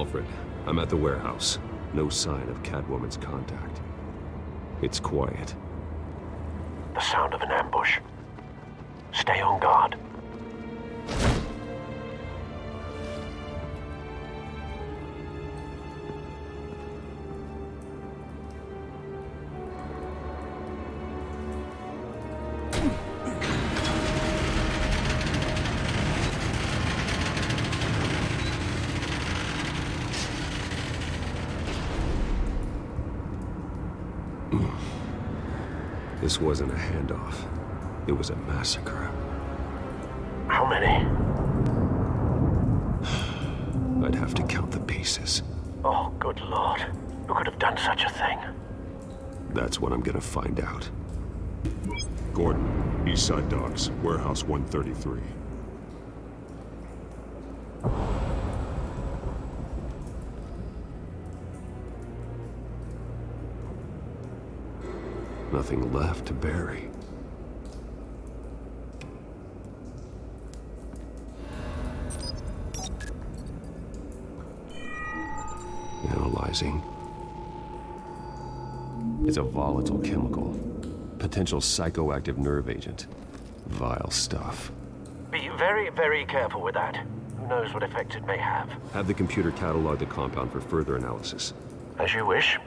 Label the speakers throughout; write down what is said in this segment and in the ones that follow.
Speaker 1: Alfred, I'm at the warehouse. No sign of Catwoman's contact. It's quiet.
Speaker 2: The sound of an ambush. Stay on guard.
Speaker 1: This wasn't a handoff. It was a massacre.
Speaker 2: How many?
Speaker 1: I'd have to count the pieces.
Speaker 2: Oh, good Lord. Who could have done such a thing?
Speaker 1: That's what I'm gonna find out.
Speaker 3: Gordon, East Side Docks, Warehouse 133.
Speaker 1: Nothing left to bury. Analyzing. It's a volatile chemical. Potential psychoactive nerve agent. Vile stuff.
Speaker 2: Be very, very careful with that. Who knows what effect it may have.
Speaker 1: Have the computer catalog the compound for further analysis.
Speaker 2: As you wish.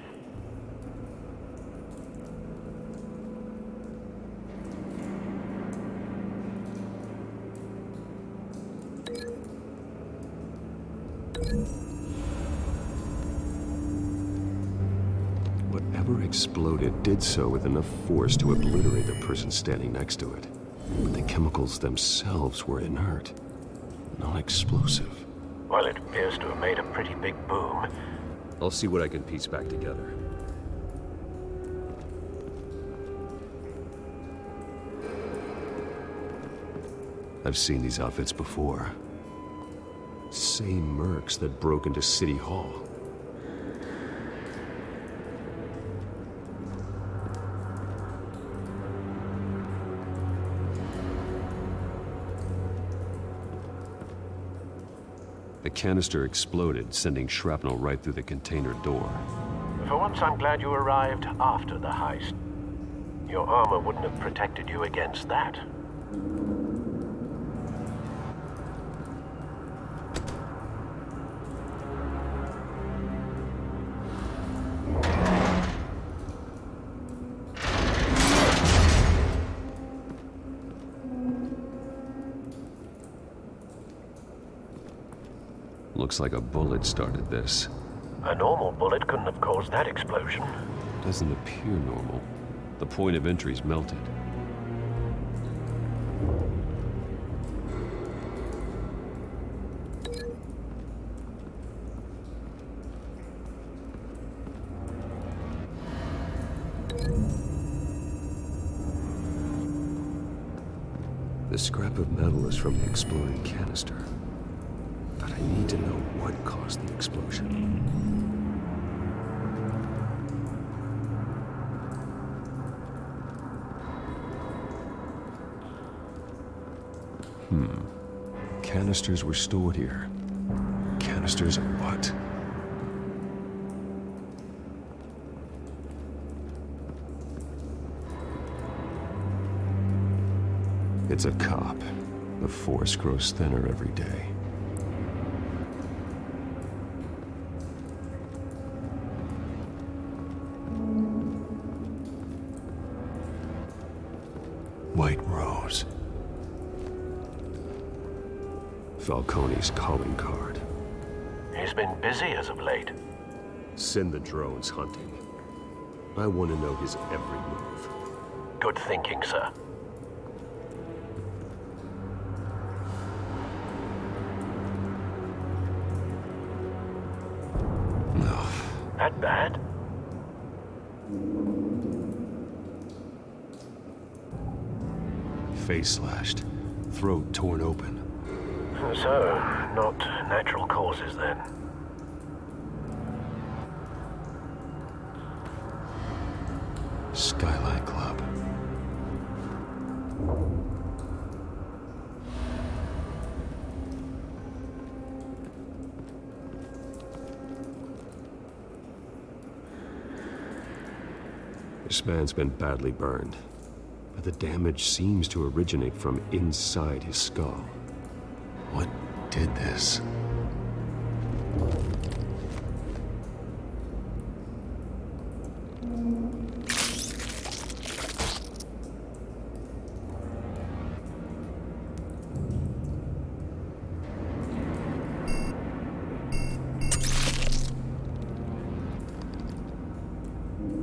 Speaker 1: Whatever exploded did so with enough force to obliterate the person standing next to it. But the chemicals themselves were inert, non-explosive.
Speaker 2: Well, it appears to have made a pretty big boom.
Speaker 1: I'll see what I can piece back together. I've seen these outfits before. Same mercs that broke into City Hall. The canister exploded, sending shrapnel right through the container door.
Speaker 2: For once, I'm glad you arrived after the heist. Your armor wouldn't have protected you against that.
Speaker 1: Looks like a bullet started this.
Speaker 2: A normal bullet couldn't have caused that explosion.
Speaker 1: Doesn't appear normal. The point of entry's melted. The scrap of metal is from the exploding canister. But I need to know what caused the explosion. Canisters were stored here. Canisters of what? It's a cop. The force grows thinner every day. White Rose. Falcone's calling card.
Speaker 2: He's been busy as of late.
Speaker 1: Send the drones hunting. I want to know his every move.
Speaker 2: Good thinking, sir.
Speaker 1: No.
Speaker 2: That bad?
Speaker 1: Face slashed. Throat torn open.
Speaker 2: So, not natural causes then.
Speaker 1: Skyline Club. This man's been badly burned, but the damage seems to originate from inside his skull. What did this?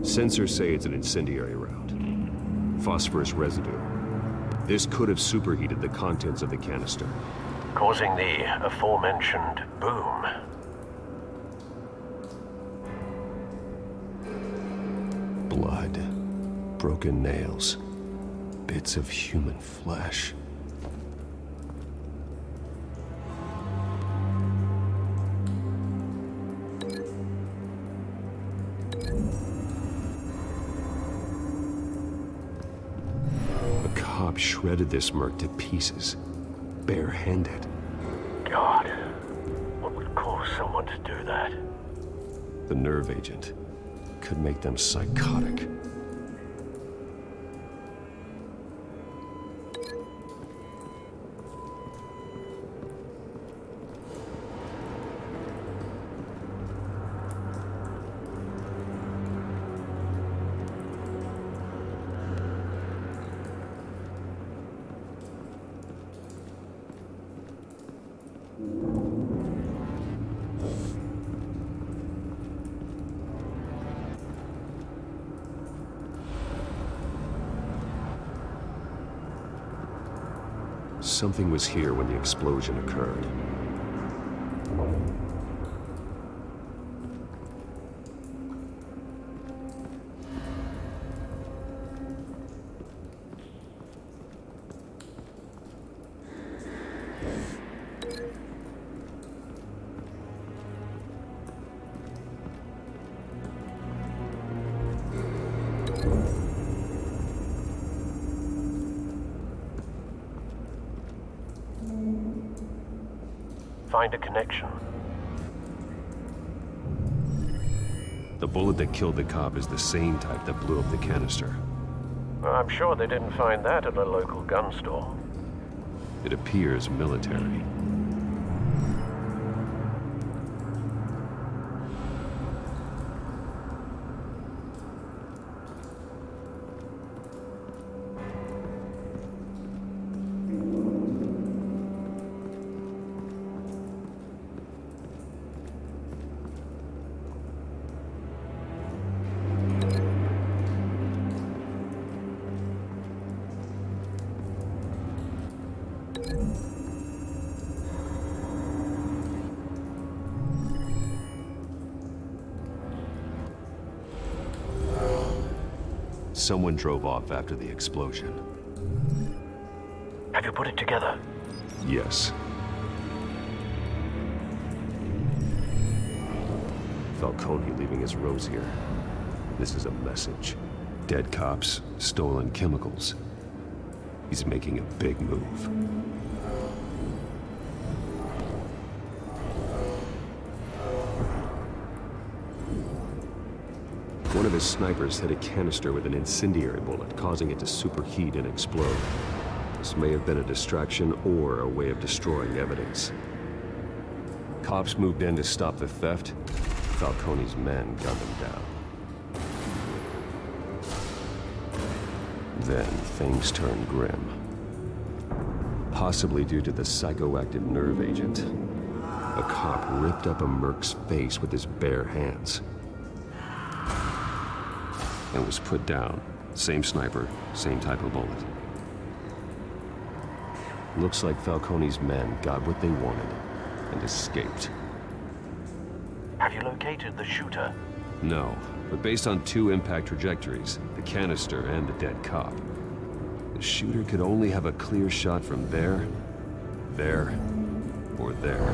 Speaker 1: Sensors say it's an incendiary round. Phosphorus residue. This could have superheated the contents of the canister,
Speaker 2: causing the aforementioned boom.
Speaker 1: Blood, broken nails, bits of human flesh. Shredded this merc to pieces, barehanded.
Speaker 2: God, what would cause someone to do that?
Speaker 1: The nerve agent could make them psychotic. Something was here when the explosion occurred.
Speaker 2: Find a connection.
Speaker 1: The bullet that killed the cop is the same type that blew up the canister.
Speaker 2: I'm sure they didn't find that at a local gun store.
Speaker 1: It appears military. Someone drove off after the explosion.
Speaker 2: Have you put it together?
Speaker 1: Yes. Falcone leaving his rose here. This is a message. Dead cops, stolen chemicals. He's making a big move. One of his snipers hit a canister with an incendiary bullet, causing it to superheat and explode. This may have been a distraction or a way of destroying evidence. Cops moved in to stop the theft. Falcone's men gunned him down. Then things turned grim. Possibly due to the psychoactive nerve agent. A cop ripped up a merc's face with his bare hands. And was put down. Same sniper, same type of bullet. Looks like Falcone's men got what they wanted and escaped.
Speaker 2: Have you located the shooter?
Speaker 1: No, but based on two impact trajectories, the canister and the dead cop, the shooter could only have a clear shot from there, or there,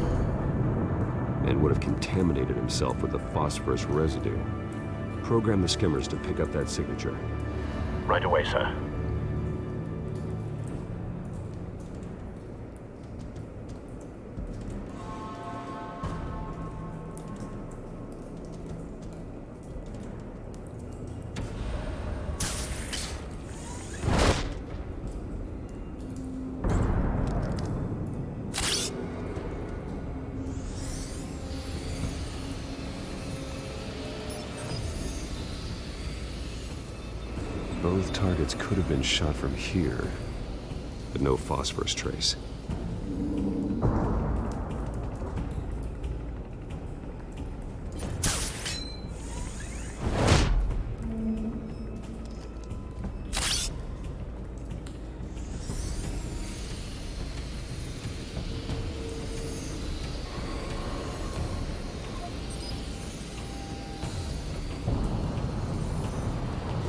Speaker 1: and would have contaminated himself with the phosphorus residue. Program the skimmers to pick up that signature.
Speaker 2: Right away, sir.
Speaker 1: Both targets could have been shot from here, but no phosphorus trace.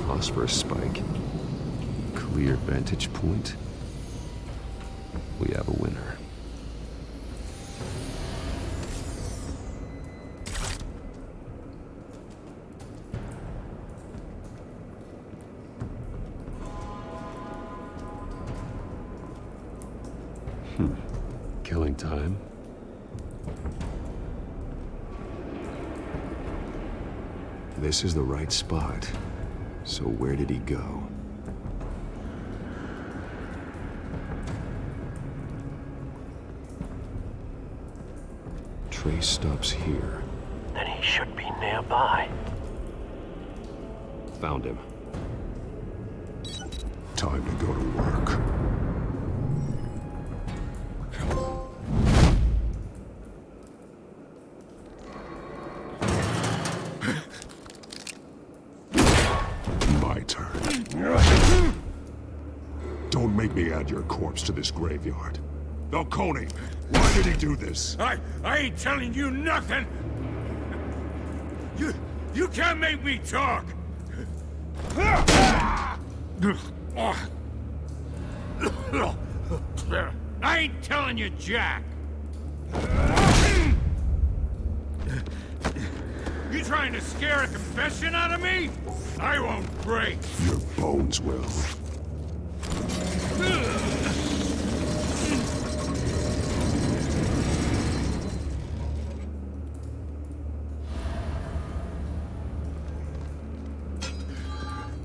Speaker 1: Phosphorus spike. Clear vantage point. We have a winner. Killing time. This is the right spot. So where did he go? Trace stops here.
Speaker 2: Then he should be nearby.
Speaker 1: Found him.
Speaker 3: Time to go to work. My turn. Don't make me add your corpse to this graveyard. Falcone, why did he do this?
Speaker 4: I ain't telling you nothing! You can't make me talk! I ain't telling you jack! You trying to scare a confession out of me? I won't break!
Speaker 3: Your bones will.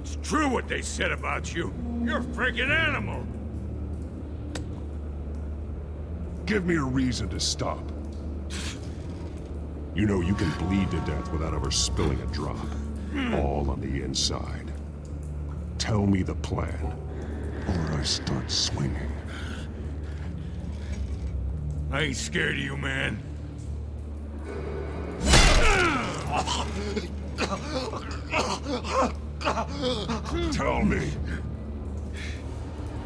Speaker 4: It's true what they said about you. You're a freaking animal!
Speaker 3: Give me a reason to stop. You know you can bleed to death without ever spilling a drop. All on the inside. Tell me the plan, or I start swinging.
Speaker 4: I ain't scared of you, man.
Speaker 3: Tell me!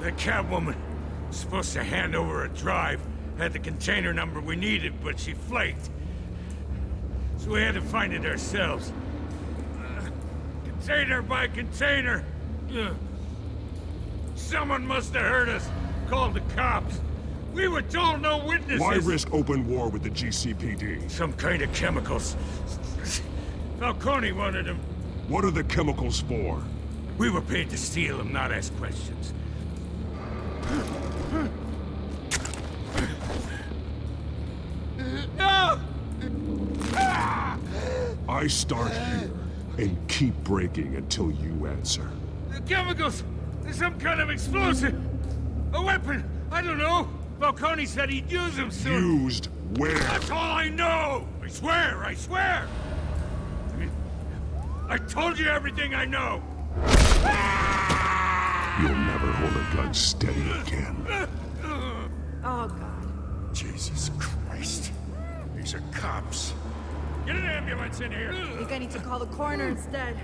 Speaker 4: The Catwoman was supposed to hand over a drive, had the container number we needed, but she flaked. So we had to find it ourselves. Container by container. Someone must have heard us, called the cops. We were told no witnesses.
Speaker 3: Why risk open war with the GCPD?
Speaker 4: Some kind of chemicals. Falcone wanted them.
Speaker 3: What are the chemicals for?
Speaker 4: We were paid to steal them, not ask questions. No!
Speaker 3: I start here and keep breaking until you answer.
Speaker 4: The chemicals! There's some kind of explosive! A weapon! I don't know! Falcone said he'd use them soon!
Speaker 3: Used where?
Speaker 4: That's all I know! I swear! I swear! I told you everything I know!
Speaker 3: You'll never hold a gun steady again.
Speaker 5: Oh, God.
Speaker 4: Jesus Christ. These are cops. Get an ambulance in here!
Speaker 5: I think I need to call the coroner instead.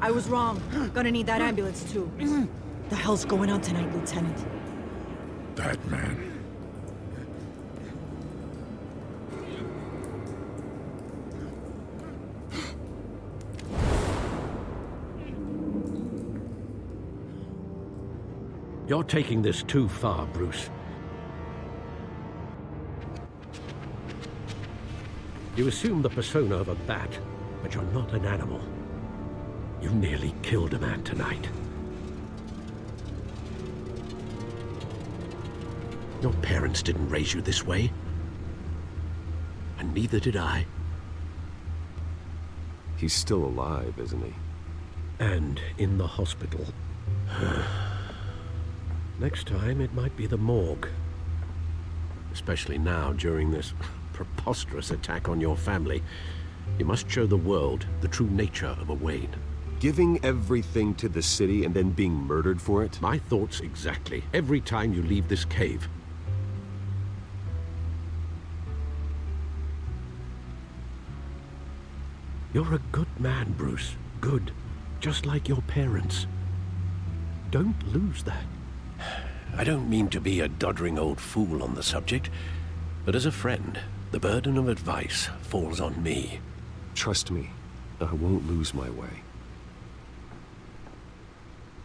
Speaker 5: I was wrong. Gonna need that ambulance, too. The hell's going on tonight, Lieutenant?
Speaker 4: Batman.
Speaker 6: You're taking this too far, Bruce. You assume the persona of a bat, but you're not an animal. You nearly killed a man tonight. Your parents didn't raise you this way. And neither did I.
Speaker 1: He's still alive, isn't he?
Speaker 6: And in the hospital. Next time, it might be the morgue. Especially now, during this preposterous attack on your family. You must show the world the true nature of a Wayne.
Speaker 1: Giving everything to the city and then being murdered for it?
Speaker 6: My thoughts exactly. Every time you leave this cave. You're a good man, Bruce. Good. Just like your parents. Don't lose that. I don't mean to be a doddering old fool on the subject, but as a friend, the burden of advice falls on me.
Speaker 1: Trust me, I won't lose my way.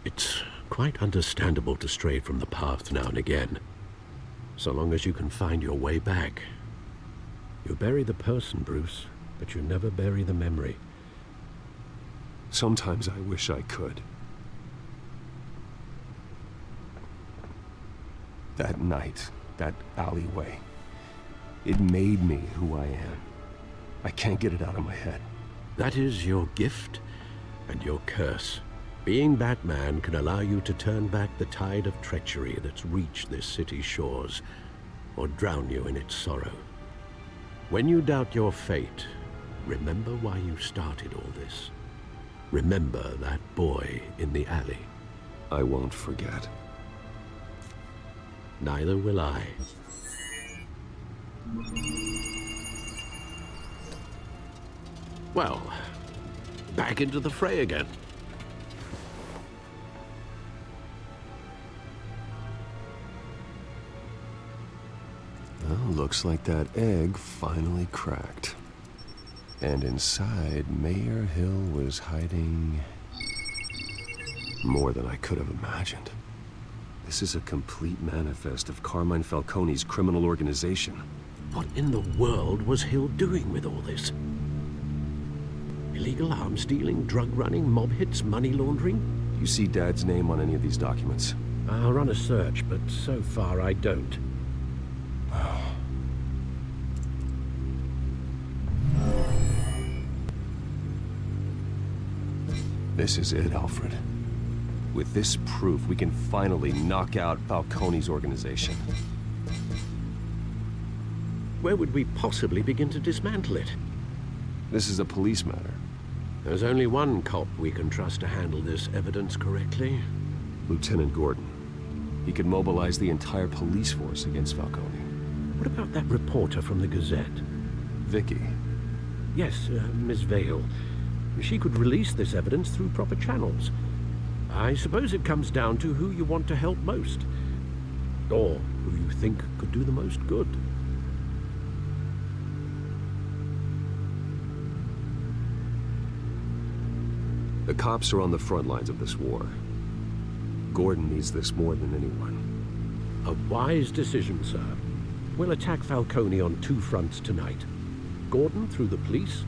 Speaker 6: It's quite understandable to stray from the path now and again, so long as you can find your way back. You bury the person, Bruce, but you never bury the memory.
Speaker 1: Sometimes I wish I could. That night, that alleyway, it made me who I am. I can't get it out of my head.
Speaker 6: That is your gift and your curse. Being Batman can allow you to turn back the tide of treachery that's reached this city's shores, or drown you in its sorrow. When you doubt your fate, remember why you started all this. Remember that boy in the alley.
Speaker 1: I won't forget.
Speaker 6: Neither will I. Well, back into the fray again.
Speaker 1: Well, looks like that egg finally cracked. And inside, Mayor Hill was hiding more than I could have imagined. This is a complete manifest of Carmine Falcone's criminal organization.
Speaker 6: What in the world was Hill doing with all this? Illegal arms dealing, drug running, mob hits, money laundering?
Speaker 1: Do you see Dad's name on any of these documents?
Speaker 6: I'll run a search, but so far I don't.
Speaker 1: This is it, Alfred. With this proof, we can finally knock out Falcone's organization.
Speaker 6: Where would we possibly begin to dismantle it?
Speaker 1: This is a police matter.
Speaker 6: There's only one cop we can trust to handle this evidence correctly.
Speaker 1: Lieutenant Gordon. He could mobilize the entire police force against Falcone.
Speaker 6: What about that reporter from the Gazette?
Speaker 1: Vicky.
Speaker 6: Yes, Miss Vale. She could release this evidence through proper channels. I suppose it comes down to who you want to help most. Or who you think could do the most good.
Speaker 1: The cops are on the front lines of this war. Gordon needs this more than anyone.
Speaker 6: A wise decision, sir. We'll attack Falcone on two fronts tonight. Gordon through the police,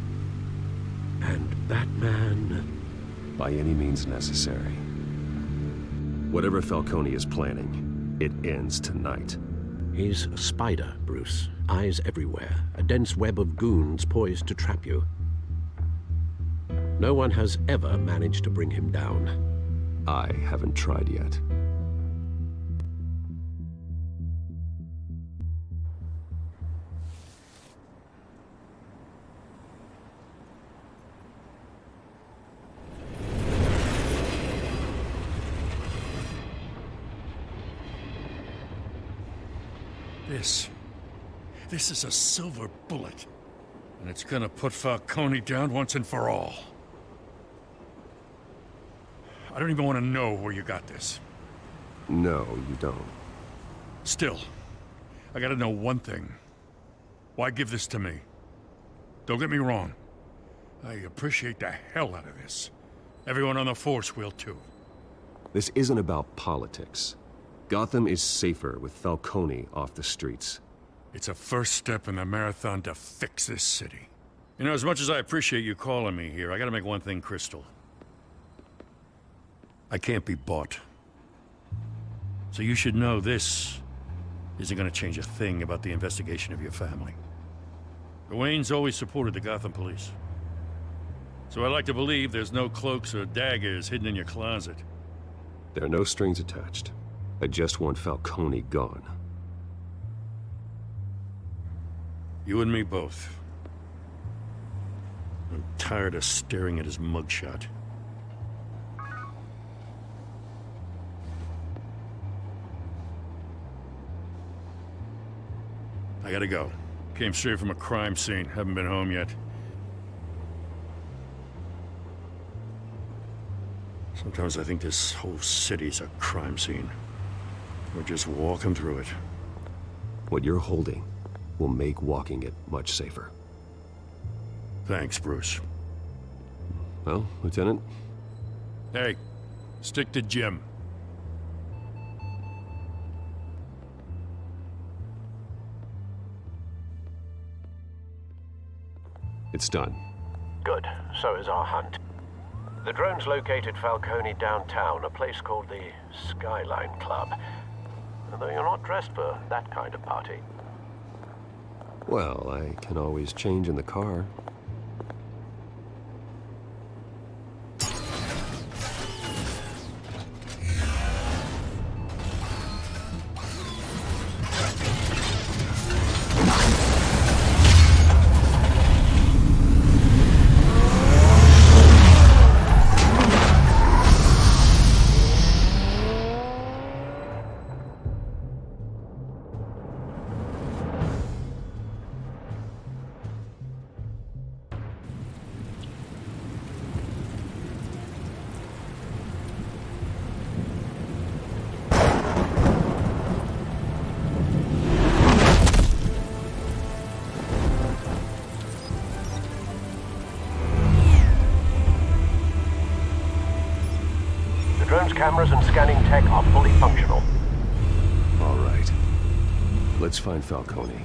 Speaker 6: and Batman...
Speaker 1: by any means necessary. Whatever Falcone is planning, it ends tonight.
Speaker 6: He's a spider, Bruce. Eyes everywhere. A dense web of goons poised to trap you. No one has ever managed to bring him down.
Speaker 1: I haven't tried yet.
Speaker 4: This is a silver bullet. And it's gonna put Falcone down once and for all. I don't even want to know where you got this.
Speaker 1: No, you don't.
Speaker 4: Still, I gotta know one thing. Why give this to me? Don't get me wrong. I appreciate the hell out of this. Everyone on the force will too.
Speaker 1: This isn't about politics. Gotham is safer with Falcone off the streets.
Speaker 4: It's a first step in the marathon to fix this city. You know, as much as I appreciate you calling me here, I gotta make one thing crystal. I can't be bought. So you should know this isn't gonna change a thing about the investigation of your family. The Waynes always supported the Gotham police. So I like to believe there's no cloaks or daggers hidden in your closet.
Speaker 1: There are no strings attached. I just want Falcone gone.
Speaker 4: You and me both. I'm tired of staring at his mugshot. I gotta go. Came straight from a crime scene. Haven't been home yet. Sometimes I think this whole city's a crime scene. We're just walking through it.
Speaker 1: What you're holding will make walking it much safer.
Speaker 4: Thanks, Bruce.
Speaker 1: Well, Lieutenant?
Speaker 4: Hey, stick to Jim.
Speaker 1: It's done.
Speaker 2: Good. So is our hunt. The drone's located Falcone downtown, a place called the Skyline Club. Although you're not dressed for that kind of party.
Speaker 1: Well, I can always change in the car.
Speaker 2: Drone's cameras and scanning tech are fully functional.
Speaker 1: All right. Let's find Falcone.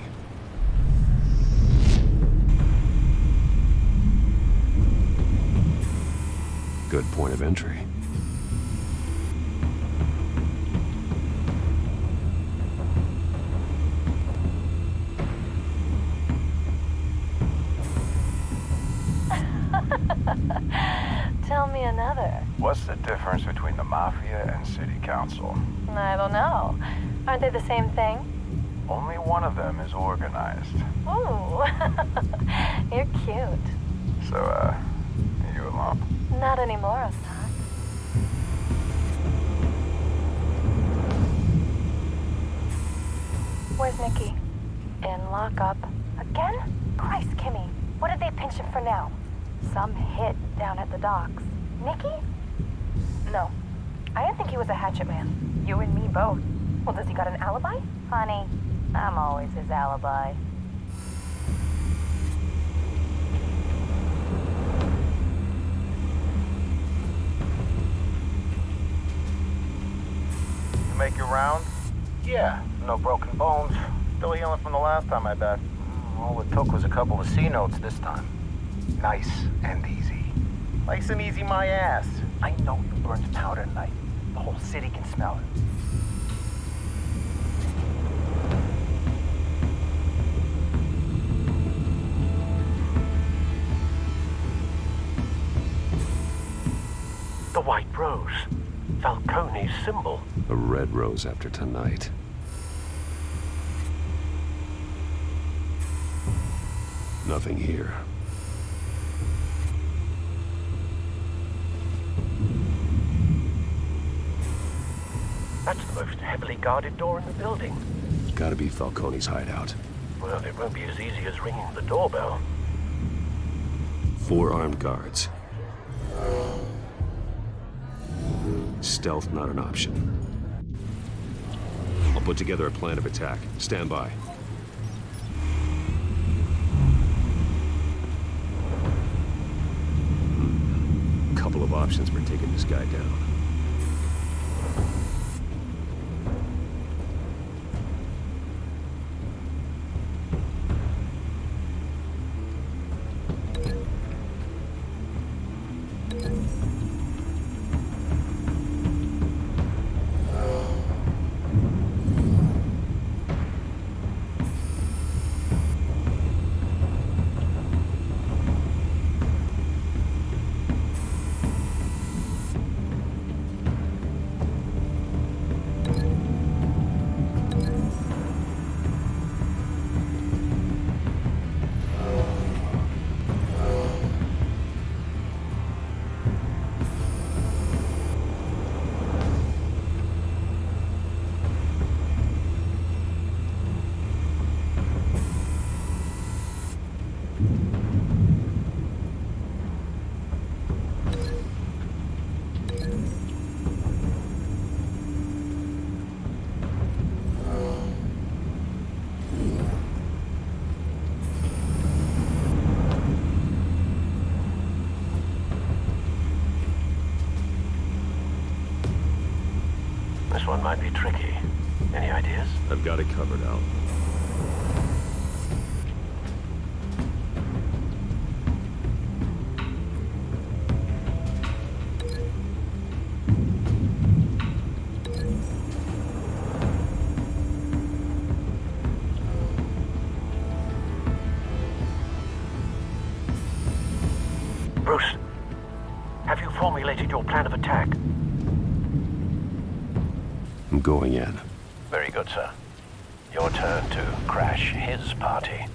Speaker 1: Good point of entry.
Speaker 7: Tell me another.
Speaker 8: What's the difference between the Mafia and City Council?
Speaker 7: I don't know. Aren't they the same thing?
Speaker 8: Only one of them is organized.
Speaker 7: Ooh, you're cute.
Speaker 8: So, are you a lump?
Speaker 7: Not anymore, Ostak. Where's Nicky? In lockup. Again? Christ, Kimmy. What did they pinch him for now? Some hit down at the docks. Nicky? No. I didn't think he was a hatchet man. You and me both. Well, does he got an alibi? Honey, I'm always his alibi.
Speaker 8: You make your round? Yeah, no broken bones. Still healing from the last time, I bet. All it took was a couple of C notes this time. Nice and easy. Nice and easy my ass. I know you burned powder tonight. The whole city can smell it.
Speaker 2: The White Rose. Falcone's symbol.
Speaker 1: A red rose after tonight. Nothing here.
Speaker 2: That's the most heavily guarded door in the building.
Speaker 1: Gotta be Falcone's hideout.
Speaker 2: Well, it won't be as easy as ringing the doorbell.
Speaker 1: 4 armed guards. Stealth not an option. I'll put together a plan of attack. Stand by. Couple of options for taking this guy down.
Speaker 2: This one might be tricky. Any ideas?
Speaker 1: I've got it covered, Al.
Speaker 2: Bruce, have you formulated your plan of attack?
Speaker 1: I'm going in.
Speaker 2: Very good, sir. Your turn to crash his party.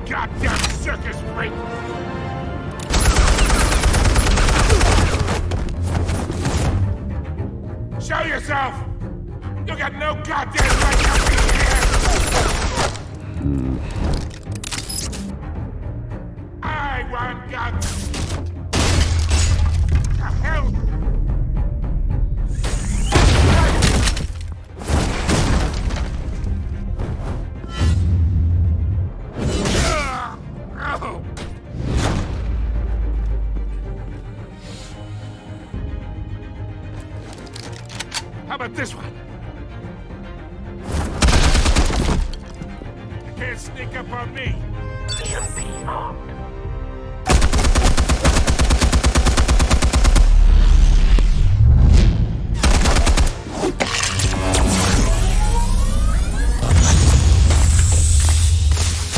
Speaker 3: Goddamn circus freak! Show yourself! You got no goddamn right to be here! I want guns! The hell? How about this one? You can't sneak up on me.
Speaker 2: EMP armed.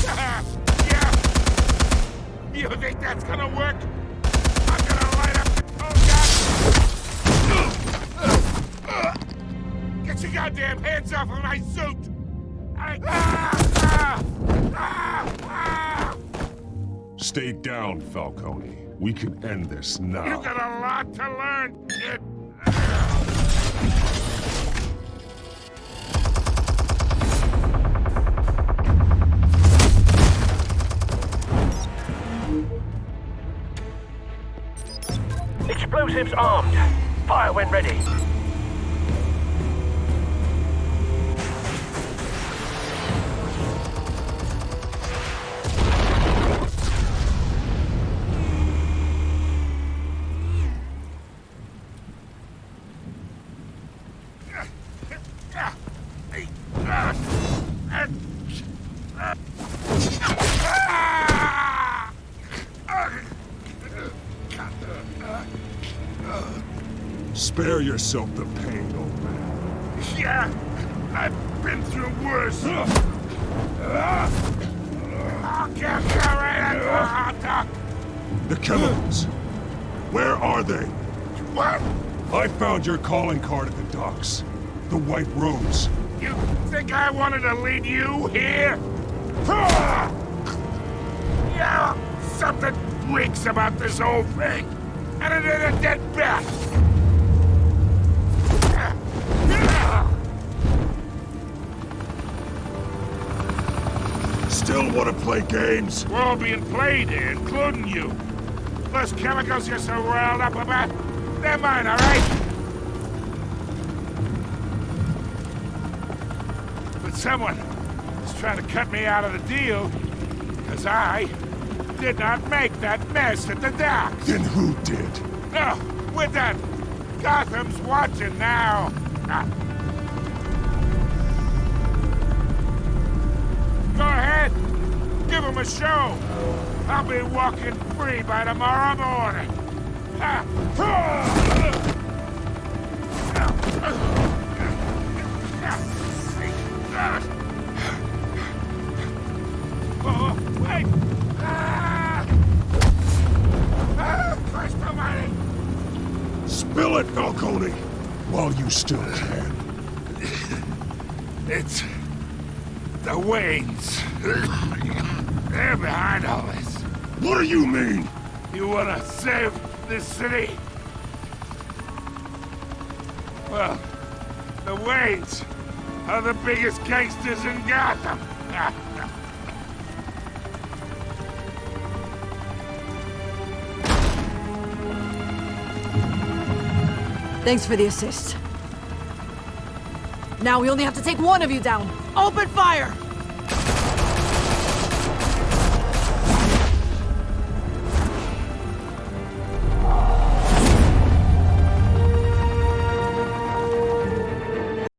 Speaker 3: Yeah. You think that's gonna work? I'm gonna light up. Oh God! Get your goddamn hands off of my suit! Stay down, Falcone. We can end this now. You got a lot to learn, kid.
Speaker 2: Explosives armed. Fire when ready.
Speaker 3: Spare yourself the pain, old man. Yeah, I've been through worse. I'll get you right at the hot dog. The chemicals. Where are they? What? I found your calling card at the docks. The White Rose. You think I wanted to lead you here? Yeah, something reeks about this whole thing. And it is a dead bat. Still want to play games? We're all being played here, including you. Those chemicals you're so riled up about, they're mine, all right? But someone is trying to cut me out of the deal, because I did not make that mess at the docks. Then who did?
Speaker 9: No, we're done. Gotham's watching now. Go ahead. Give him a show. I'll be walking free by tomorrow morning. Oh, wait! Christ almighty!
Speaker 3: Spill it, Falcone, while you still can.
Speaker 9: It's the Waynes. They're behind all this.
Speaker 3: What do you mean?
Speaker 9: You wanna save this city? Well, the Waynes are the biggest gangsters in Gotham.
Speaker 5: Thanks for the assist. Now we only have to take one of you down. Open fire!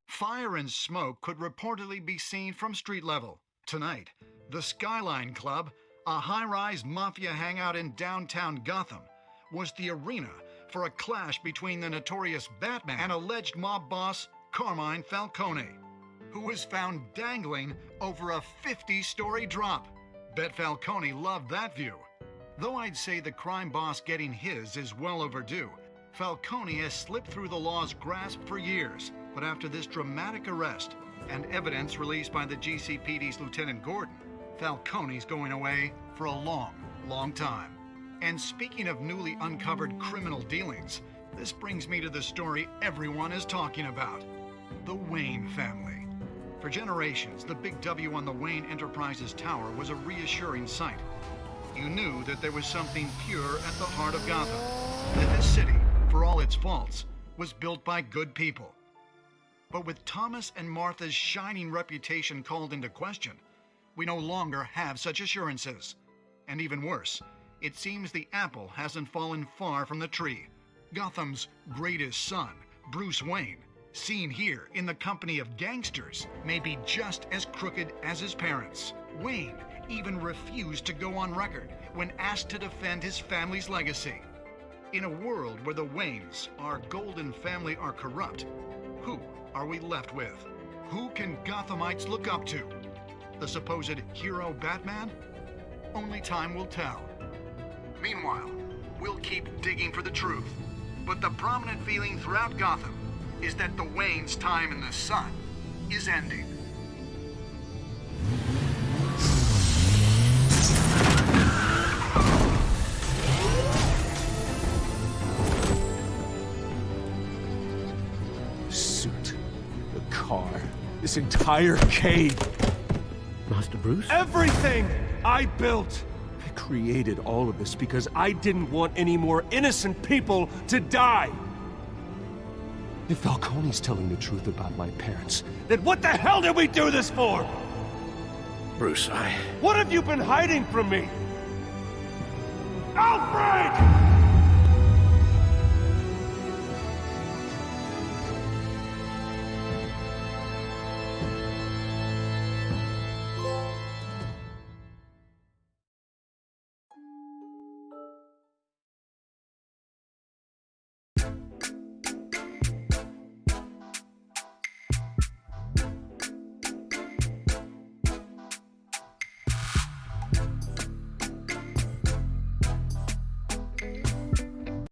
Speaker 10: Fire and smoke could reportedly be seen from street level. Tonight, the Skyline Club, a high-rise mafia hangout in downtown Gotham, was the arena for a clash between the notorious Batman and alleged mob boss Carmine Falcone, who was found dangling over a 50-story drop. Bet Falcone loved that view. Though I'd say the crime boss getting his is well overdue, Falcone has slipped through the law's grasp for years. But after this dramatic arrest and evidence released by the GCPD's Lieutenant Gordon, Falcone's going away for a long, long time. And speaking of newly uncovered criminal dealings, this brings me to the story everyone is talking about: the Wayne family. For generations, the big W on the Wayne Enterprises Tower was a reassuring sight. You knew that there was something pure at the heart of Gotham, that this city, for all its faults, was built by good people. But with Thomas and Martha's shining reputation called into question, we no longer have such assurances. And even worse, it seems the apple hasn't fallen far from the tree. Gotham's greatest son, Bruce Wayne, seen here in the company of gangsters, may be just as crooked as his parents. Wayne even refused to go on record when asked to defend his family's legacy. In a world where the Waynes, our golden family, are corrupt, who are we left with? Who can Gothamites look up to? The supposed hero Batman? Only time will tell. Meanwhile, we'll keep digging for the truth. But the prominent feeling throughout Gotham is that the Waynes' time in the sun is ending.
Speaker 11: Car. This entire cave.
Speaker 6: Master Bruce?
Speaker 11: Everything I built. I created all of this because I didn't want any more innocent people to die. If Falcone's telling the truth about my parents, then what the hell did we do this for?
Speaker 6: Bruce,
Speaker 11: What have you been hiding from me? Alfred!